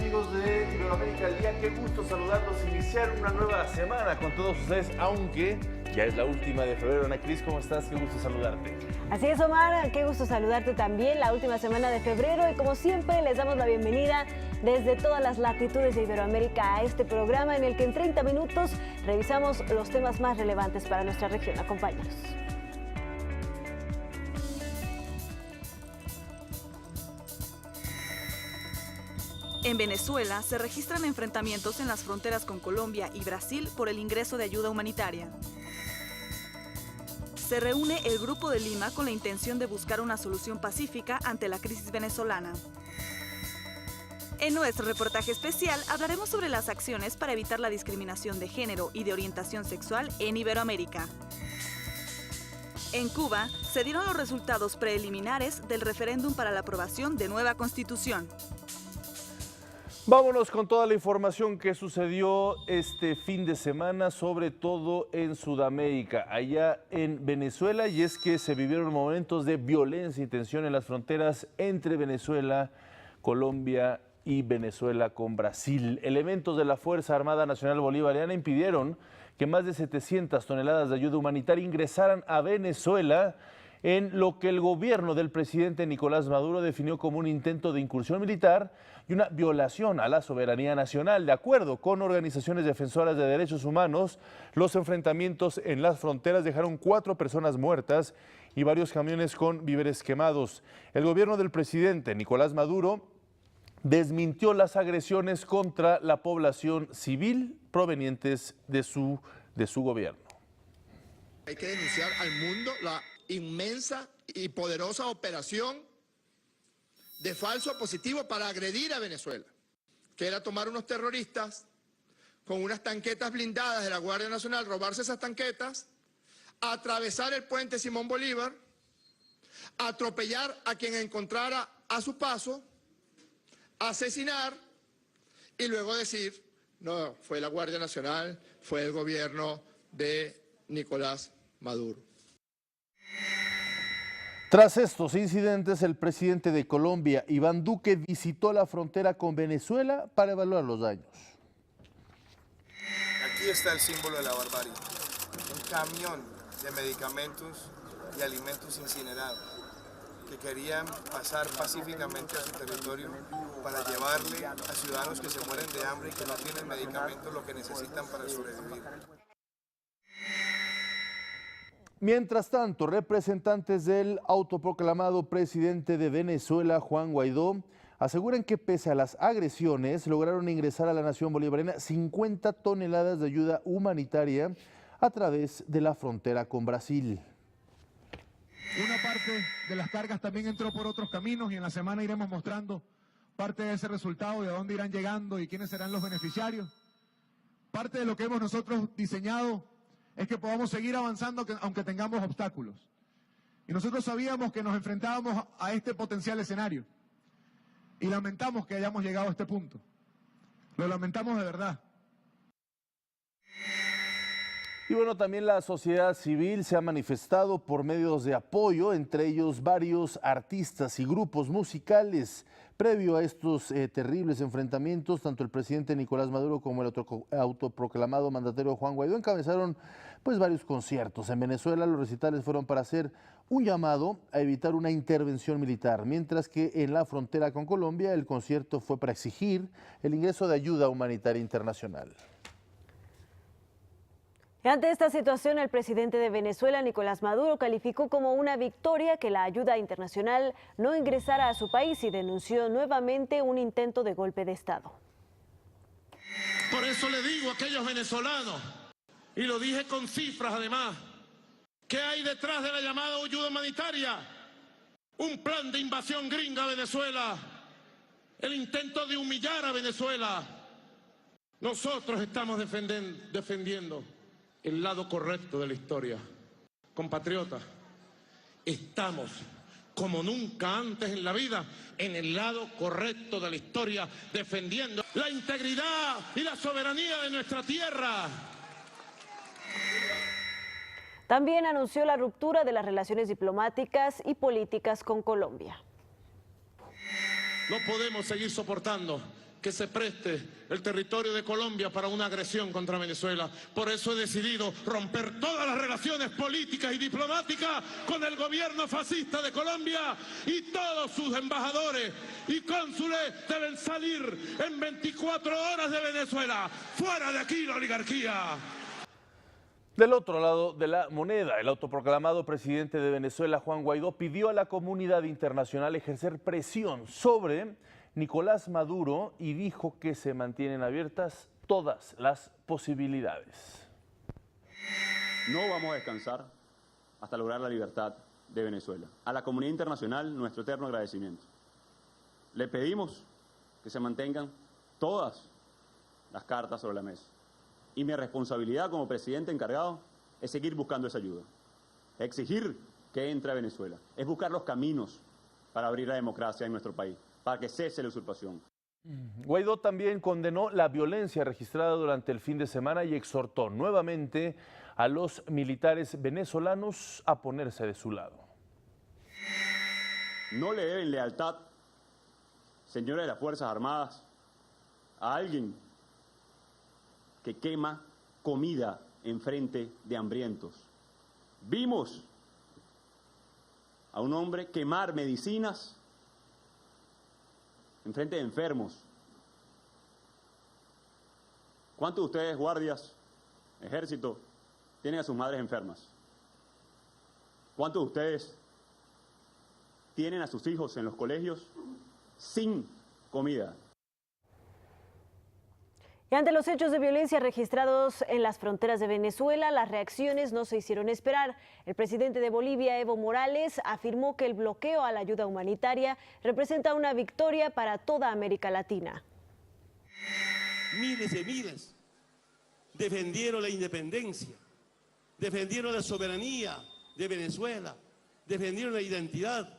amigos de Iberoamérica al Día? Qué gusto saludarlos, iniciar una nueva semana con todos ustedes, aunque ya es la última de febrero. Ana Cris, ¿cómo estás? Qué gusto saludarte. Así es, Omar, qué gusto saludarte también, la última semana de febrero, y como siempre les damos la bienvenida desde todas las latitudes de Iberoamérica a este programa en el que en 30 minutos revisamos los temas más relevantes para nuestra región. Acompáñanos. En Venezuela se registran enfrentamientos en las fronteras con Colombia y Brasil por el ingreso de ayuda humanitaria. Se reúne el Grupo de Lima con la intención de buscar una solución pacífica ante la crisis venezolana. En nuestro reportaje especial hablaremos sobre las acciones para evitar la discriminación de género y de orientación sexual en Iberoamérica. En Cuba se dieron los resultados preliminares del referéndum para la aprobación de nueva constitución. Vámonos con toda la información que sucedió este fin de semana, sobre todo en Sudamérica, allá en Venezuela, y es que se vivieron momentos de violencia y tensión en las fronteras entre Venezuela, Colombia y Venezuela con Brasil. Elementos de la Fuerza Armada Nacional Bolivariana impidieron que más de 700 toneladas de ayuda humanitaria ingresaran a Venezuela, en lo que el gobierno del presidente Nicolás Maduro definió como un intento de incursión militar y una violación a la soberanía nacional. De acuerdo con organizaciones defensoras de derechos humanos, los enfrentamientos en las fronteras dejaron 4 personas muertas y varios camiones con víveres quemados. El gobierno del presidente Nicolás Maduro desmintió las agresiones contra la población civil provenientes de su gobierno. Hay que denunciar al mundo la inmensa y poderosa operación de falso positivo para agredir a Venezuela, que era tomar unos terroristas con unas tanquetas blindadas de la Guardia Nacional, robarse esas tanquetas, atravesar el puente Simón Bolívar, atropellar a quien encontrara a su paso, asesinar y luego decir, no, fue la Guardia Nacional, fue el gobierno de Nicolás Maduro. Tras estos incidentes, el presidente de Colombia, Iván Duque, visitó la frontera con Venezuela para evaluar los daños. Aquí está el símbolo de la barbarie, un camión de medicamentos y alimentos incinerados que querían pasar pacíficamente a su territorio para llevarle a ciudadanos que se mueren de hambre y que no tienen medicamentos lo que necesitan para sobrevivir. Mientras tanto, representantes del autoproclamado presidente de Venezuela, Juan Guaidó, aseguran que pese a las agresiones, lograron ingresar a la nación bolivariana 50 toneladas de ayuda humanitaria a través de la frontera con Brasil. Una parte de las cargas también entró por otros caminos y en la semana iremos mostrando parte de ese resultado, de dónde irán llegando y quiénes serán los beneficiarios. Parte de lo que hemos nosotros diseñado es que podamos seguir avanzando aunque tengamos obstáculos. Y nosotros sabíamos que nos enfrentábamos a este potencial escenario. Y lamentamos que hayamos llegado a este punto. Lo lamentamos de verdad. Y bueno, también la sociedad civil se ha manifestado por medios de apoyo, entre ellos varios artistas y grupos musicales. Previo a estos terribles enfrentamientos, tanto el presidente Nicolás Maduro como el autoproclamado mandatario Juan Guaidó encabezaron varios conciertos. En Venezuela los recitales fueron para hacer un llamado a evitar una intervención militar, mientras que en la frontera con Colombia el concierto fue para exigir el ingreso de ayuda humanitaria internacional. Ante esta situación, el presidente de Venezuela, Nicolás Maduro, calificó como una victoria que la ayuda internacional no ingresara a su país y denunció nuevamente un intento de golpe de Estado. Por eso le digo a aquellos venezolanos, y lo dije con cifras además, ¿qué hay detrás de la llamada ayuda humanitaria? Un plan de invasión gringa a Venezuela, el intento de humillar a Venezuela. Nosotros estamos defendiendo el lado correcto de la historia. Compatriotas, estamos como nunca antes en la vida en el lado correcto de la historia, defendiendo la integridad y la soberanía de nuestra tierra. También anunció la ruptura de las relaciones diplomáticas y políticas con Colombia. No podemos seguir soportando que se preste el territorio de Colombia para una agresión contra Venezuela. Por eso he decidido romper todas las relaciones políticas y diplomáticas con el gobierno fascista de Colombia, y todos sus embajadores y cónsules deben salir en 24 horas de Venezuela. ¡Fuera de aquí la oligarquía! Del otro lado de la moneda, el autoproclamado presidente de Venezuela, Juan Guaidó, pidió a la comunidad internacional ejercer presión sobre Nicolás Maduro y dijo que se mantienen abiertas todas las posibilidades. No vamos a descansar hasta lograr la libertad de Venezuela. A la comunidad internacional, nuestro eterno agradecimiento. Le pedimos que se mantengan todas las cartas sobre la mesa. Y mi responsabilidad como presidente encargado es seguir buscando esa ayuda. Exigir que entre a Venezuela. Es buscar los caminos para abrir la democracia en nuestro país, para que cese la usurpación. Guaidó también condenó la violencia registrada durante el fin de semana y exhortó nuevamente a los militares venezolanos a ponerse de su lado. No le deben lealtad, señores de las Fuerzas Armadas, a alguien que quema comida en frente de hambrientos. Vimos a un hombre quemar medicinas en frente de enfermos. ¿Cuántos de ustedes, guardias, ejército, tienen a sus madres enfermas? ¿Cuántos de ustedes tienen a sus hijos en los colegios sin comida? Y ante los hechos de violencia registrados en las fronteras de Venezuela, las reacciones no se hicieron esperar. El presidente de Bolivia, Evo Morales, afirmó que el bloqueo a la ayuda humanitaria representa una victoria para toda América Latina. Miles y miles defendieron la independencia, defendieron la soberanía de Venezuela, defendieron la identidad,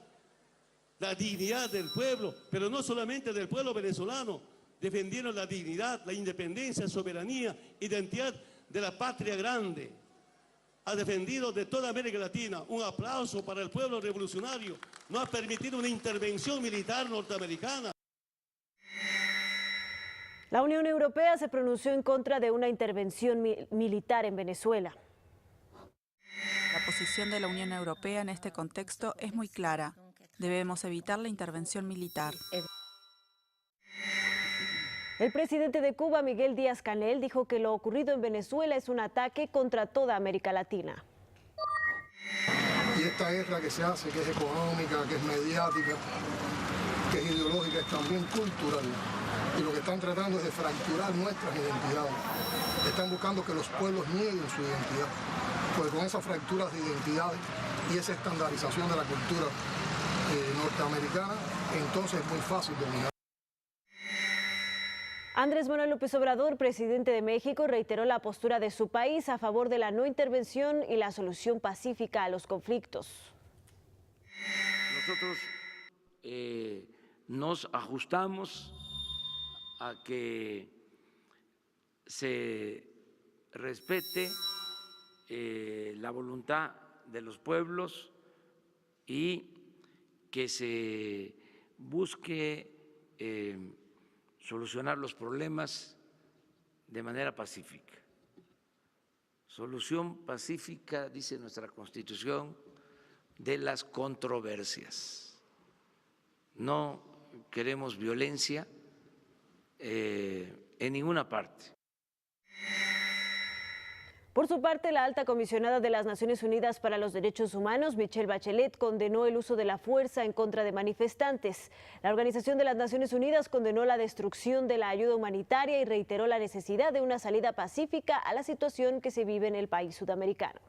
la dignidad del pueblo, pero no solamente del pueblo venezolano. Defendieron la dignidad, la independencia, soberanía, identidad de la patria grande. Ha defendido de toda América Latina. Un aplauso para el pueblo revolucionario. No ha permitido una intervención militar norteamericana. La Unión Europea se pronunció en contra de una intervención militar en Venezuela. La posición de la Unión Europea en este contexto es muy clara. Debemos evitar la intervención militar. El presidente de Cuba, Miguel Díaz-Canel, dijo que lo ocurrido en Venezuela es un ataque contra toda América Latina. Y esta guerra que se hace, que es económica, que es mediática, que es ideológica, es también cultural. Y lo que están tratando es de fracturar nuestras identidades. Están buscando que los pueblos nieguen su identidad. Porque con esas fracturas de identidades y esa estandarización de la cultura norteamericana, entonces es muy fácil dominar. Andrés Manuel López Obrador, presidente de México, reiteró la postura de su país a favor de la no intervención y la solución pacífica a los conflictos. Nosotros nos ajustamos a que se respete la voluntad de los pueblos y que se busque solucionar los problemas de manera pacífica. Solución pacífica, dice nuestra Constitución, de las controversias. No queremos violencia en ninguna parte. Por su parte, la alta comisionada de las Naciones Unidas para los Derechos Humanos, Michelle Bachelet, condenó el uso de la fuerza en contra de manifestantes. La Organización de las Naciones Unidas condenó la destrucción de la ayuda humanitaria y reiteró la necesidad de una salida pacífica a la situación que se vive en el país sudamericano.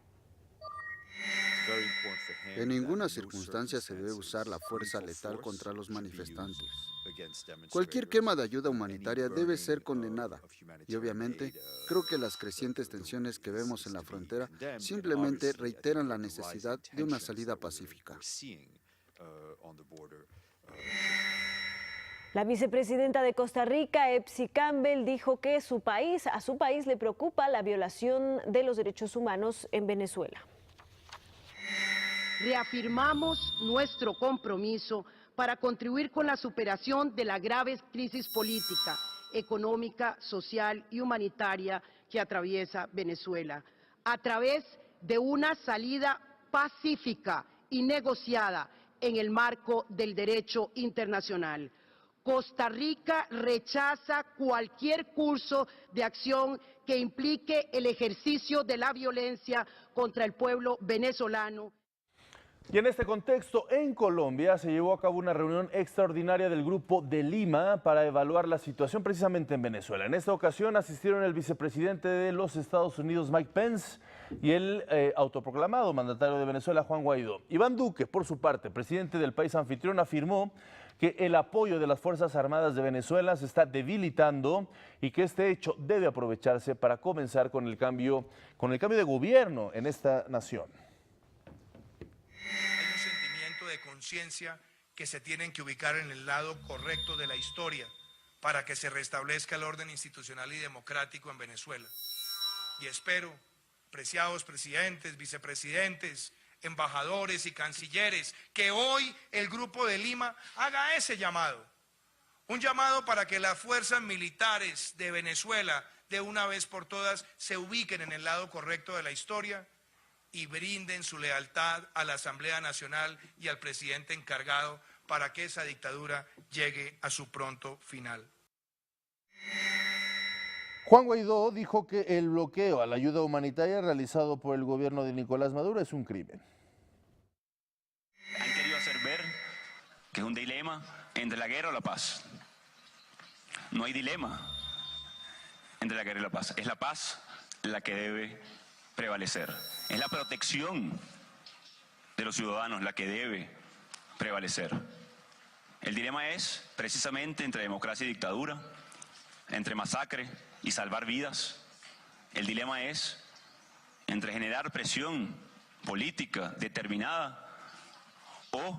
En ninguna circunstancia se debe usar la fuerza letal contra los manifestantes. Cualquier quema de ayuda humanitaria debe ser condenada y obviamente creo que las crecientes tensiones que vemos en la frontera simplemente reiteran la necesidad de una salida pacífica. La vicepresidenta de Costa Rica, Epsi Campbell, dijo que a su país le preocupa la violación de los derechos humanos en Venezuela. Reafirmamos nuestro compromiso para contribuir con la superación de la grave crisis política, económica, social y humanitaria que atraviesa Venezuela, a través de una salida pacífica y negociada en el marco del derecho internacional. Costa Rica rechaza cualquier curso de acción que implique el ejercicio de la violencia contra el pueblo venezolano. Y en este contexto, en Colombia se llevó a cabo una reunión extraordinaria del Grupo de Lima para evaluar la situación precisamente en Venezuela. En esta ocasión asistieron el vicepresidente de los Estados Unidos, Mike Pence, y el autoproclamado mandatario de Venezuela, Juan Guaidó. Iván Duque, por su parte, presidente del país anfitrión, afirmó que el apoyo de las Fuerzas Armadas de Venezuela se está debilitando y que este hecho debe aprovecharse para comenzar con el cambio de gobierno en esta nación. De conciencia que se tienen que ubicar en el lado correcto de la historia para que se restablezca el orden institucional y democrático en Venezuela. Y espero, preciados presidentes, vicepresidentes, embajadores y cancilleres, que hoy el Grupo de Lima haga ese llamado. Un llamado para que las fuerzas militares de Venezuela, de una vez por todas, se ubiquen en el lado correcto de la historia y brinden su lealtad a la Asamblea Nacional y al presidente encargado para que esa dictadura llegue a su pronto final. Juan Guaidó dijo que el bloqueo a la ayuda humanitaria realizado por el gobierno de Nicolás Maduro es un crimen. Han querido hacer ver que es un dilema entre la guerra o la paz. No hay dilema entre la guerra y la paz. Es la paz la que debe prevalecer. Es la protección de los ciudadanos la que debe prevalecer. El dilema es precisamente entre democracia y dictadura, entre masacre y salvar vidas. El dilema es entre generar presión política determinada o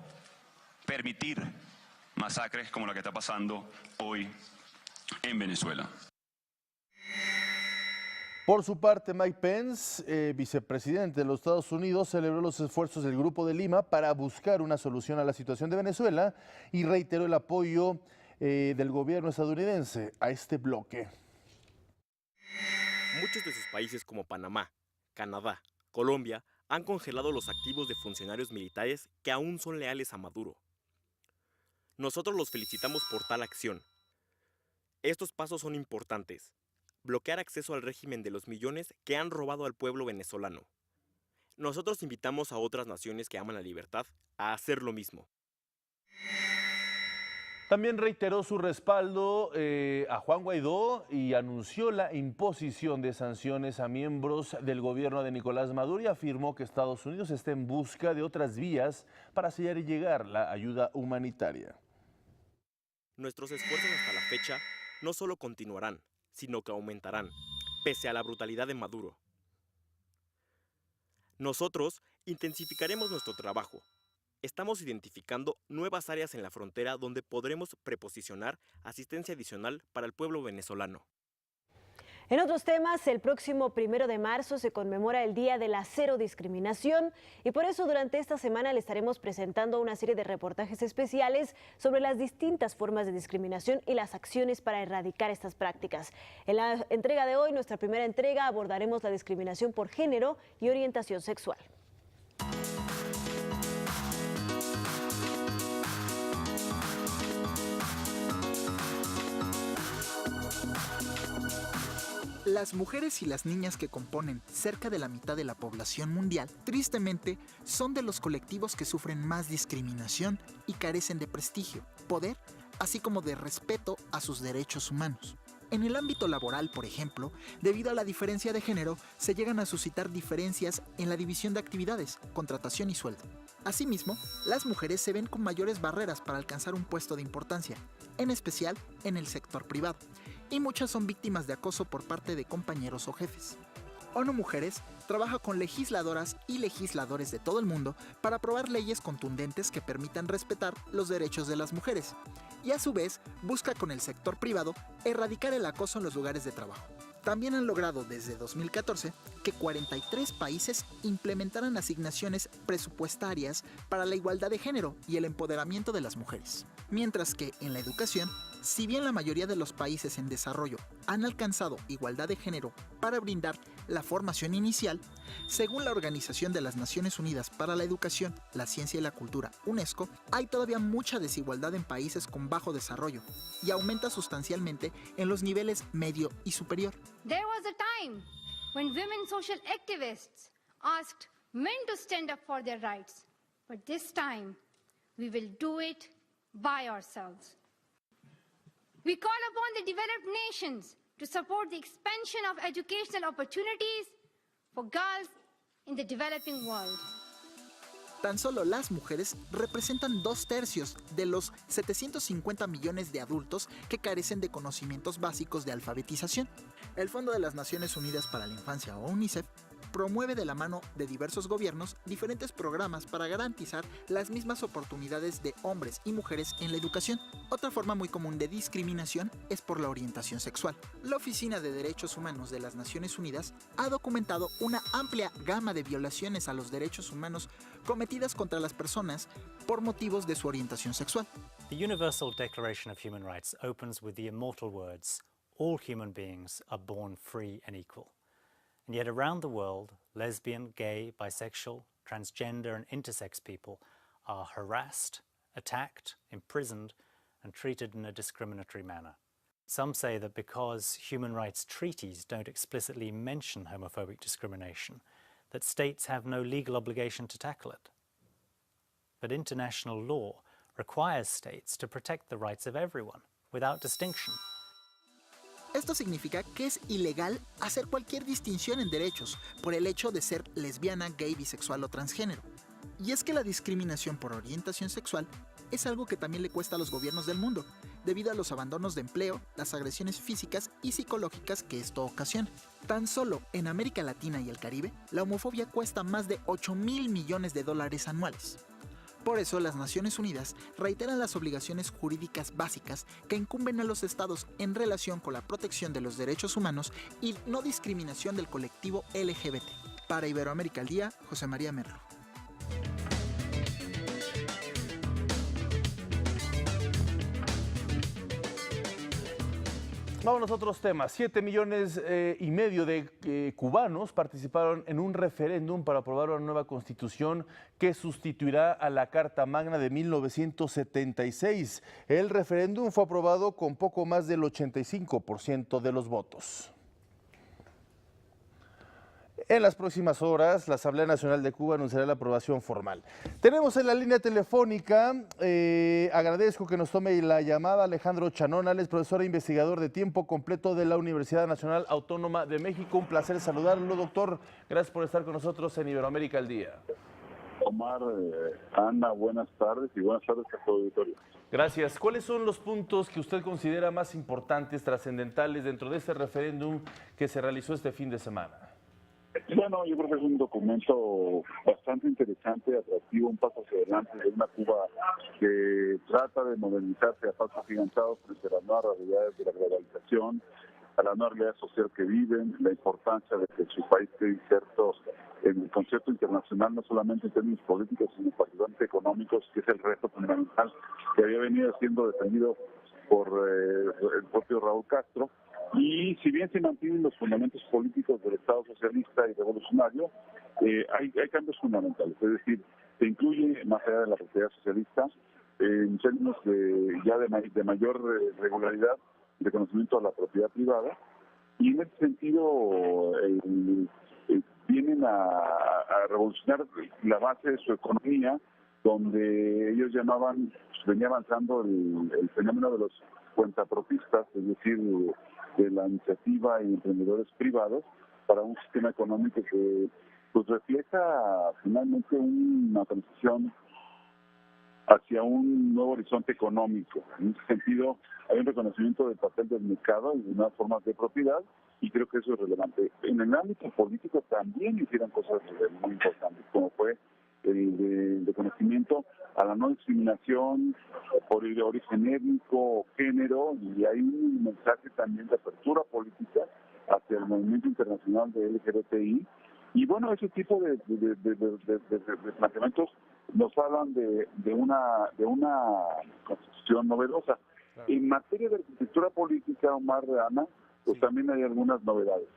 permitir masacres como la que está pasando hoy en Venezuela. Por su parte, Mike Pence, vicepresidente de los Estados Unidos, celebró los esfuerzos del Grupo de Lima para buscar una solución a la situación de Venezuela y reiteró el apoyo del gobierno estadounidense a este bloque. Muchos de sus países como Panamá, Canadá, Colombia han congelado los activos de funcionarios militares que aún son leales a Maduro. Nosotros los felicitamos por tal acción. Estos pasos son importantes. Bloquear acceso al régimen de los millones que han robado al pueblo venezolano. Nosotros invitamos a otras naciones que aman la libertad a hacer lo mismo. También reiteró su respaldo a Juan Guaidó y anunció la imposición de sanciones a miembros del gobierno de Nicolás Maduro y afirmó que Estados Unidos está en busca de otras vías para hacer llegar la ayuda humanitaria. Nuestros esfuerzos hasta la fecha no solo continuarán, sino que aumentarán, pese a la brutalidad de Maduro. Nosotros intensificaremos nuestro trabajo. Estamos identificando nuevas áreas en la frontera donde podremos preposicionar asistencia adicional para el pueblo venezolano. En otros temas, el próximo 1 de marzo se conmemora el Día de la Cero Discriminación y por eso durante esta semana le estaremos presentando una serie de reportajes especiales sobre las distintas formas de discriminación y las acciones para erradicar estas prácticas. En la entrega de hoy, nuestra primera entrega, abordaremos la discriminación por género y orientación sexual. Las mujeres y las niñas que componen cerca de la mitad de la población mundial, tristemente, son de los colectivos que sufren más discriminación y carecen de prestigio, poder, así como de respeto a sus derechos humanos. En el ámbito laboral, por ejemplo, debido a la diferencia de género, se llegan a suscitar diferencias en la división de actividades, contratación y sueldo. Asimismo, las mujeres se ven con mayores barreras para alcanzar un puesto de importancia, en especial en el sector privado, y muchas son víctimas de acoso por parte de compañeros o jefes. ONU Mujeres trabaja con legisladoras y legisladores de todo el mundo para aprobar leyes contundentes que permitan respetar los derechos de las mujeres y a su vez busca con el sector privado erradicar el acoso en los lugares de trabajo. También han logrado desde 2014 que 43 países implementaran asignaciones presupuestarias para la igualdad de género y el empoderamiento de las mujeres. Mientras que en la educación, si bien la mayoría de los países en desarrollo han alcanzado igualdad de género para brindar la formación inicial, según la Organización de las Naciones Unidas para la Educación, la Ciencia y la Cultura, UNESCO, hay todavía mucha desigualdad en países con bajo desarrollo y aumenta sustancialmente en los niveles medio y superior. There was a time when women social activists asked men to stand up for their rights, but this time we will do it by ourselves. We call upon the developed nations to support the expansion of educational opportunities for girls in the developing world. Tan solo las mujeres representan 2/3 de los 750 millones de adultos que carecen de conocimientos básicos de alfabetización. El Fondo de las Naciones Unidas para la Infancia, o UNICEF, promueve de la mano de diversos gobiernos diferentes programas para garantizar las mismas oportunidades de hombres y mujeres en la educación. Otra forma muy común de discriminación es por la orientación sexual. La Oficina de Derechos Humanos de las Naciones Unidas ha documentado una amplia gama de violaciones a los derechos humanos cometidas contra las personas por motivos de su orientación sexual. The Universal Declaration of Human Rights opens with the immortal words, "All human beings are born free and equal." And yet around the world, lesbian, gay, bisexual, transgender and intersex people are harassed, attacked, imprisoned and treated in a discriminatory manner. Some say that because human rights treaties don't explicitly mention homophobic discrimination, that states have no legal obligation to tackle it. But international law requires states to protect the rights of everyone, without distinction. Esto significa que es ilegal hacer cualquier distinción en derechos por el hecho de ser lesbiana, gay, bisexual o transgénero. Y es que la discriminación por orientación sexual es algo que también le cuesta a los gobiernos del mundo, debido a los abandonos de empleo, las agresiones físicas y psicológicas que esto ocasiona. Tan solo en América Latina y el Caribe, la homofobia cuesta más de $8,000 millones anuales. Por eso, las Naciones Unidas reiteran las obligaciones jurídicas básicas que incumben a los estados en relación con la protección de los derechos humanos y no discriminación del colectivo LGBT. Para Iberoamérica al Día, José María Merlo. Vamos a otros temas. 7,5 millones de cubanos participaron en un referéndum para aprobar una nueva constitución que sustituirá a la Carta Magna de 1976. El referéndum fue aprobado con poco más del 85% de los votos. En las próximas horas, la Asamblea Nacional de Cuba anunciará la aprobación formal. Tenemos en la línea telefónica, agradezco que nos tome la llamada, Alejandro Chanón, él es profesor e investigador de tiempo completo de la Universidad Nacional Autónoma de México. Un placer saludarlo, doctor. Gracias por estar con nosotros en Iberoamérica al Día. Omar, Ana, buenas tardes y buenas tardes a todo el auditorio. Gracias. ¿Cuáles son los puntos que usted considera más importantes, trascendentales dentro de este referéndum que se realizó este fin de semana? Bueno, yo creo que es un documento bastante interesante, atractivo, un paso hacia adelante de una Cuba que trata de modernizarse a pasos agigantados frente a las nuevas realidades de la globalización, a la nueva realidad social que viven, la importancia de que su país esté inserto en el concepto internacional, no solamente en términos políticos, sino particularmente económicos, que es el reto fundamental que había venido siendo defendido por el propio Raúl Castro. Y si bien se mantienen los fundamentos políticos del Estado socialista y revolucionario, hay cambios fundamentales. Es decir, se incluye, más allá de la propiedad socialista, en términos de mayor regularidad, reconocimiento a la propiedad privada. Y en ese sentido, vienen a revolucionar la base de su economía, donde ellos venía avanzando el fenómeno de los cuentapropistas, es decir, de la iniciativa y emprendedores privados para un sistema económico que pues refleja finalmente una transición hacia un nuevo horizonte económico. En ese sentido, hay un reconocimiento del papel del mercado y de nuevas formas de propiedad, y creo que eso es relevante. En el ámbito político también hicieron cosas muy importantes, como fue el reconocimiento a la no discriminación por el origen étnico o género, y hay un mensaje también de apertura política hacia el movimiento internacional de LGBTI. Y bueno, ese tipo de planteamientos nos hablan de una constitución novedosa. En materia de arquitectura política, Omar, Ana, pues también hay algunas novedades.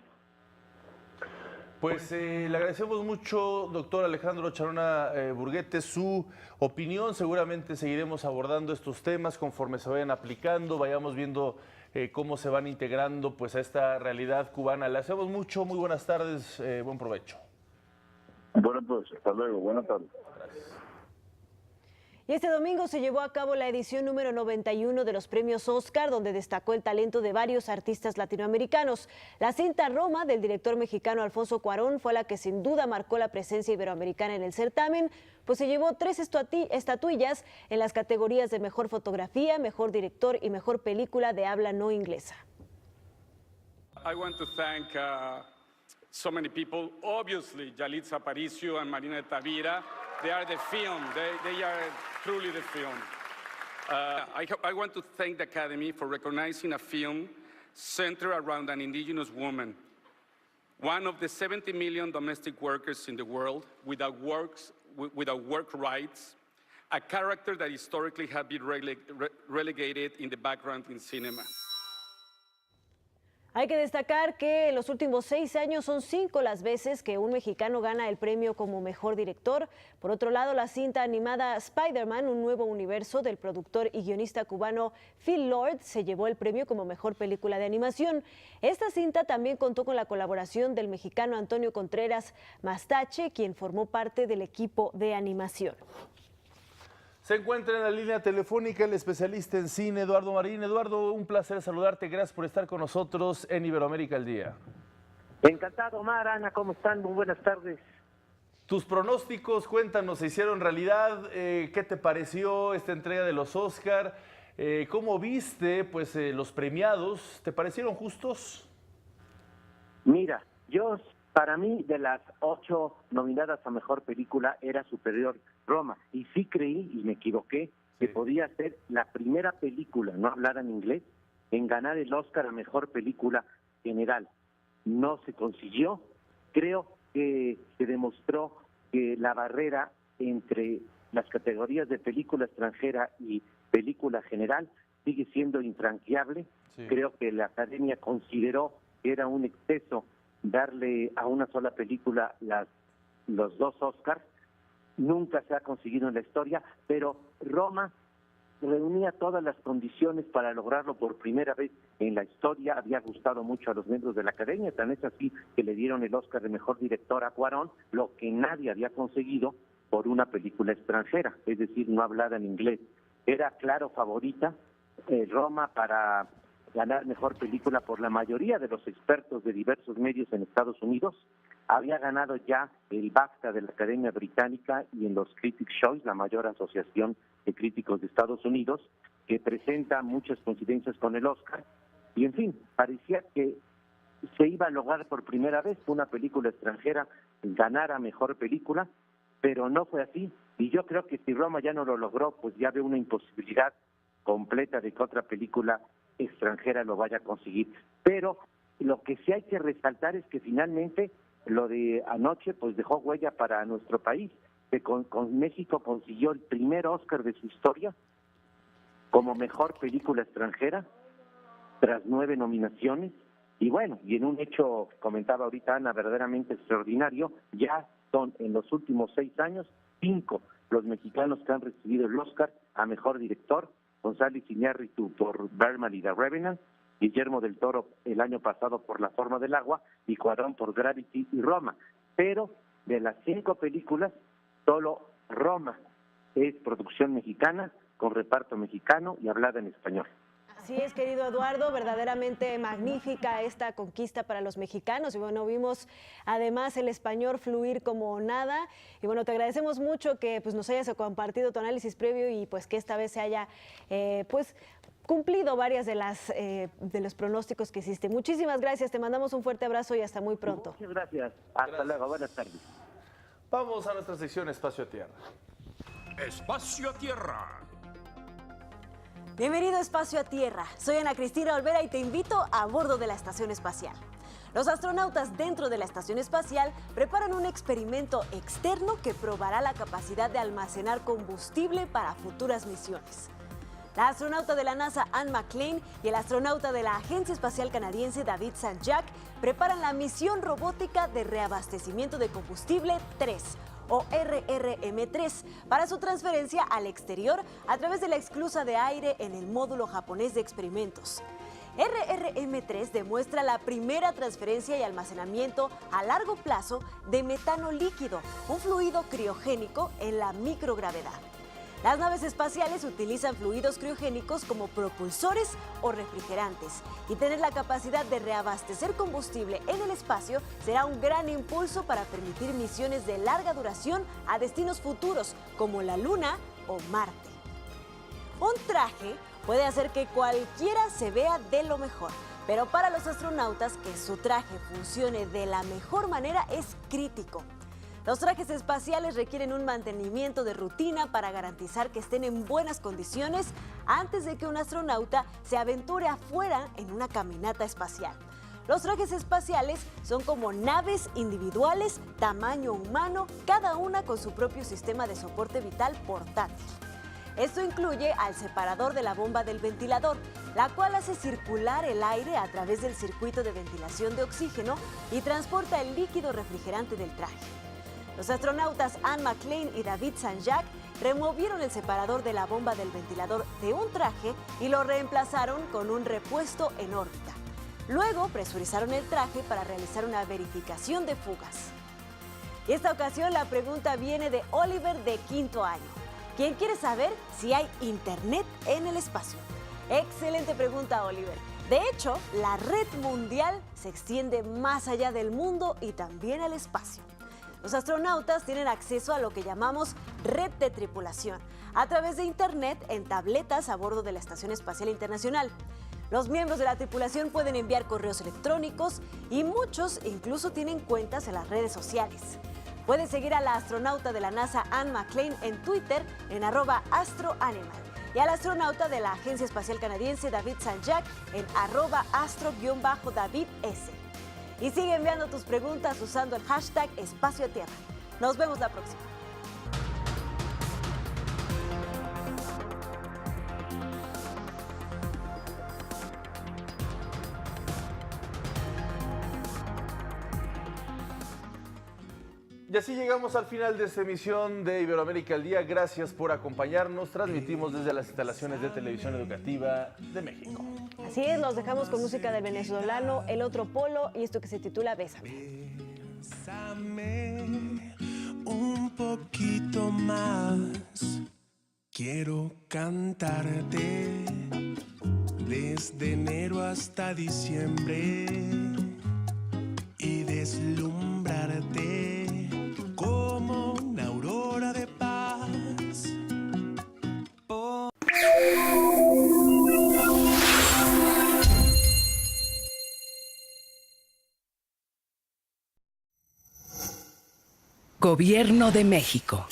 Pues le agradecemos mucho, doctor Alejandro Charona Burguete, su opinión. Seguramente seguiremos abordando estos temas conforme se vayan aplicando, vayamos viendo cómo se van integrando pues a esta realidad cubana. Le hacemos mucho, muy buenas tardes, buen provecho. Bueno, pues hasta luego, buenas tardes. Gracias. Y este domingo se llevó a cabo la edición número 91 de los premios Oscar, donde destacó el talento de varios artistas latinoamericanos. La cinta Roma, del director mexicano Alfonso Cuarón, fue la que sin duda marcó la presencia iberoamericana en el certamen, pues se llevó 3 estatuillas en las categorías de Mejor Fotografía, Mejor Director y Mejor Película de habla no inglesa. I want to thank so many people, obviously Yalitza Aparicio and Marina de Tavira. They are the film, they are truly the film. I want to thank the Academy for recognizing a film centered around an indigenous woman, one of the 70 million domestic workers in the world without work rights, a character that historically had been relegated in the background in cinema. Hay que destacar que en los últimos 6 años son 5 las veces que un mexicano gana el premio como mejor director. Por otro lado, la cinta animada Spider-Man, un nuevo universo, del productor y guionista cubano Phil Lord, se llevó el premio como mejor película de animación. Esta cinta también contó con la colaboración del mexicano Antonio Contreras Mastache, quien formó parte del equipo de animación. Se encuentra en la línea telefónica el especialista en cine, Eduardo Marín. Eduardo, un placer saludarte. Gracias por estar con nosotros en Iberoamérica al Día. Encantado, Omar, Ana, ¿cómo están? Muy buenas tardes. Tus pronósticos, cuéntanos, ¿se hicieron realidad? ¿Qué te pareció esta entrega de los Oscar? ¿Cómo viste pues, los premiados? ¿Te parecieron justos? Mira, para mí, de las 8 nominadas a Mejor Película, era superior Roma. Y sí creí, y me equivoqué, que podía ser la primera película no hablada en inglés en ganar el Oscar a Mejor Película General. No se consiguió. Creo que se demostró que la barrera entre las categorías de película extranjera y película general sigue siendo infranqueable. Sí. Creo que la Academia consideró que era un exceso darle a una sola película los 2 Oscars. Nunca se ha conseguido en la historia, pero Roma reunía todas las condiciones para lograrlo por primera vez en la historia. Había gustado mucho a los miembros de la Academia, tan es así que le dieron el Oscar de Mejor Director a Cuarón, lo que nadie había conseguido por una película extranjera, es decir, no hablada en inglés. Era claro favorita Roma para ganar Mejor Película por la mayoría de los expertos de diversos medios en Estados Unidos. Había ganado ya el BAFTA de la Academia Británica y en los Critics' Choice, la mayor asociación de críticos de Estados Unidos, que presenta muchas coincidencias con el Oscar. Y en fin, parecía que se iba a lograr por primera vez que una película extranjera ganara Mejor Película, pero no fue así. Y yo creo que si Roma ya no lo logró, pues ya veo una imposibilidad completa de que otra película extranjera lo vaya a conseguir. Pero lo que sí hay que resaltar es que finalmente lo de anoche pues dejó huella para nuestro país, que con México consiguió el primer Oscar de su historia como mejor película extranjera tras 9 nominaciones. Y bueno, y en un hecho, comentaba ahorita Ana, verdaderamente extraordinario, ya son en los últimos 6 años 5 los mexicanos que han recibido el Oscar a mejor director: González Iñárritu por Birdman y The Revenant, Guillermo del Toro el año pasado por La Forma del Agua y Cuarón por Gravity y Roma. Pero de las 5 películas, solo Roma es producción mexicana, con reparto mexicano y hablada en español. Así es, querido Eduardo, verdaderamente magnífica esta conquista para los mexicanos. Y bueno, vimos además el español fluir como nada. Y bueno, te agradecemos mucho que pues, nos hayas compartido tu análisis previo y pues que esta vez se haya pues cumplido varias de los pronósticos que hiciste. Muchísimas gracias, te mandamos un fuerte abrazo y hasta muy pronto. Muchas gracias, hasta luego, buenas tardes. Vamos a nuestra sección Espacio a Tierra. Espacio a Tierra. Bienvenido a Espacio a Tierra. Soy Ana Cristina Olvera y te invito a bordo de la Estación Espacial. Los astronautas dentro de la Estación Espacial preparan un experimento externo que probará la capacidad de almacenar combustible para futuras misiones. La astronauta de la NASA Anne McClain y el astronauta de la Agencia Espacial Canadiense David Saint-Jacques preparan la misión robótica de reabastecimiento de combustible 3, o RRM-3, para su transferencia al exterior a través de la esclusa de aire en el módulo japonés de experimentos. RRM-3 demuestra la primera transferencia y almacenamiento a largo plazo de metano líquido, un fluido criogénico en la microgravedad. Las naves espaciales utilizan fluidos criogénicos como propulsores o refrigerantes, y tener la capacidad de reabastecer combustible en el espacio será un gran impulso para permitir misiones de larga duración a destinos futuros como la Luna o Marte. Un traje puede hacer que cualquiera se vea de lo mejor, pero para los astronautas que su traje funcione de la mejor manera es crítico. Los trajes espaciales requieren un mantenimiento de rutina para garantizar que estén en buenas condiciones antes de que un astronauta se aventure afuera en una caminata espacial. Los trajes espaciales son como naves individuales, tamaño humano, cada una con su propio sistema de soporte vital portátil. Esto incluye al separador de la bomba del ventilador, la cual hace circular el aire a través del circuito de ventilación de oxígeno y transporta el líquido refrigerante del traje. Los astronautas Anne McClain y David Saint-Jacques removieron el separador de la bomba del ventilador de un traje y lo reemplazaron con un repuesto en órbita. Luego presurizaron el traje para realizar una verificación de fugas. Y esta ocasión la pregunta viene de Oliver, de 5º año, quien quiere saber si hay internet en el espacio. Excelente pregunta, Oliver. De hecho, la red mundial se extiende más allá del mundo y también al espacio. Los astronautas tienen acceso a lo que llamamos red de tripulación, a través de internet en tabletas a bordo de la Estación Espacial Internacional. Los miembros de la tripulación pueden enviar correos electrónicos y muchos incluso tienen cuentas en las redes sociales. Pueden seguir a la astronauta de la NASA Anne McClain en Twitter en @astroanimal y al astronauta de la Agencia Espacial Canadiense David Saint-Jacques en @astro_david_s. Y sigue enviando tus preguntas usando el hashtag Espacio a Tierra. Nos vemos la próxima. Y así llegamos al final de esta emisión de Iberoamérica al Día. Gracias por acompañarnos. Transmitimos desde las instalaciones de Televisión Educativa de México. Así es, los dejamos con música del venezolano El Otro Polo y esto que se titula Bésame. Bésame un poquito más. Quiero cantarte desde enero hasta diciembre y deslumbrarte como una aurora de paz. Gobierno de México.